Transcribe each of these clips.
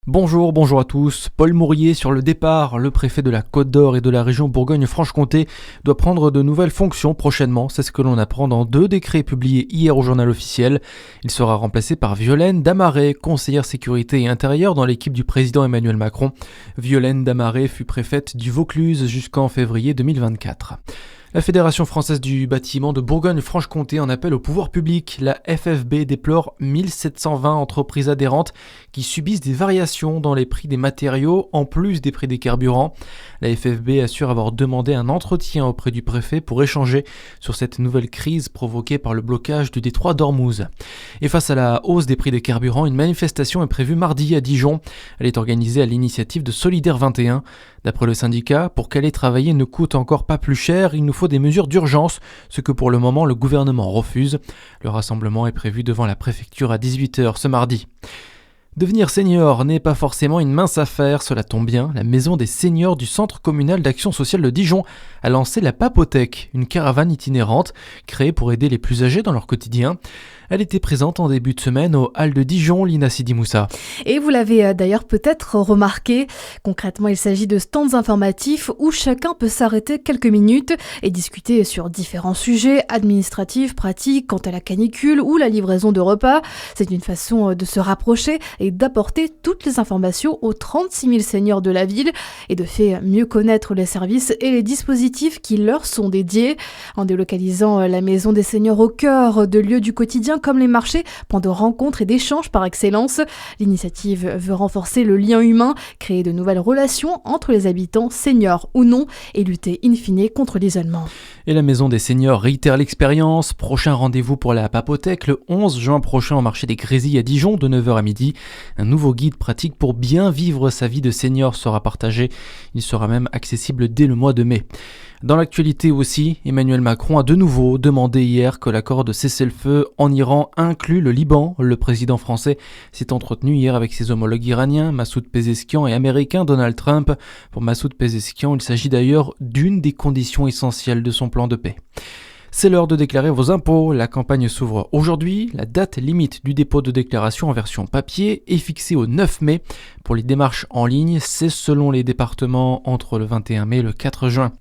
Bonjour à tous. Paul Mourier sur le départ. Le préfet de la Côte d'Or et de la région Bourgogne-Franche-Comté doit prendre de nouvelles fonctions prochainement. C'est ce que l'on apprend dans 2 décrets publiés hier au journal officiel. Il sera remplacé par Violaine Damaré, conseillère sécurité et intérieure dans l'équipe du président Emmanuel Macron. Violaine Damaré fut préfète du Vaucluse jusqu'en février 2024. La Fédération française du bâtiment de Bourgogne-Franche-Comté en appelle au pouvoir public. La FFB déplore 1720 entreprises adhérentes qui subissent des variations dans les prix des matériaux en plus des prix des carburants. La FFB assure avoir demandé un entretien auprès du préfet pour échanger sur cette nouvelle crise provoquée par le blocage du détroit d'Ormuz. Et face à la hausse des prix des carburants, une manifestation est prévue mardi à Dijon. Elle est organisée à l'initiative de Solidaire 21. D'après le syndicat, pour qu'aller travailler ne coûte encore pas plus cher, il nous faut des mesures d'urgence, ce que pour le moment le gouvernement refuse. Le rassemblement est prévu devant la préfecture à 18h ce mardi. Devenir senior n'est pas forcément une mince affaire, cela tombe bien. La maison des seniors du Centre communal d'action sociale de Dijon a lancé la Papothèque, une caravane itinérante créée pour aider les plus âgés dans leur quotidien. Elle était présente en début de semaine au Halles de Dijon, Lina Sidi Moussa. Et vous l'avez d'ailleurs peut-être remarqué, concrètement il s'agit de stands informatifs où chacun peut s'arrêter quelques minutes et discuter sur différents sujets administratifs, pratiques, quant à la canicule ou la livraison de repas. C'est une façon de se rapprocher et d'apporter toutes les informations aux 36 000 seniors de la ville et de faire mieux connaître les services et les dispositifs qui leur sont dédiés. En délocalisant la maison des seniors au cœur de lieux du quotidien comme les marchés, point de rencontres et d'échanges par excellence. L'initiative veut renforcer le lien humain, créer de nouvelles relations entre les habitants, seniors ou non, et lutter in fine contre l'isolement. Et la maison des seniors réitère l'expérience. Prochain rendez-vous pour la Papothèque le 11 juin prochain au marché des Grésilles à Dijon de 9h à midi. Un nouveau guide pratique pour bien vivre sa vie de senior sera partagé. Il sera même accessible dès le mois de mai. Dans l'actualité aussi, Emmanuel Macron a de nouveau demandé hier que l'accord de cessez-le-feu en Iran inclue le Liban. Le président français s'est entretenu hier avec ses homologues iraniens, Massoud Pezeshkian, et américain Donald Trump. Pour Massoud Pezeshkian, il s'agit d'ailleurs d'une des conditions essentielles de son plan de paix. C'est l'heure de déclarer vos impôts. La campagne s'ouvre aujourd'hui. La date limite du dépôt de déclaration en version papier est fixée au 9 mai. Pour les démarches en ligne, c'est selon les départements entre le 21 mai et le 4 juin.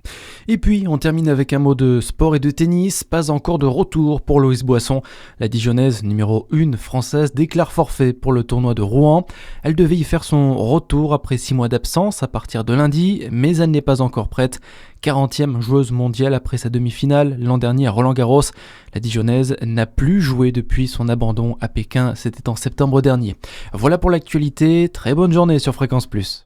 Et puis, on termine avec un mot de sport et de tennis. Pas encore de retour pour Loïs Boisson. La Dijonnaise numéro 1 française déclare forfait pour le tournoi de Rouen. Elle devait y faire son retour après 6 mois d'absence à partir de lundi, mais elle n'est pas encore prête. 40e joueuse mondiale après sa demi-finale l'an dernier à Roland-Garros. La Dijonnaise n'a plus joué depuis son abandon à Pékin, c'était en septembre dernier. Voilà pour l'actualité, très bonne journée sur Fréquence Plus.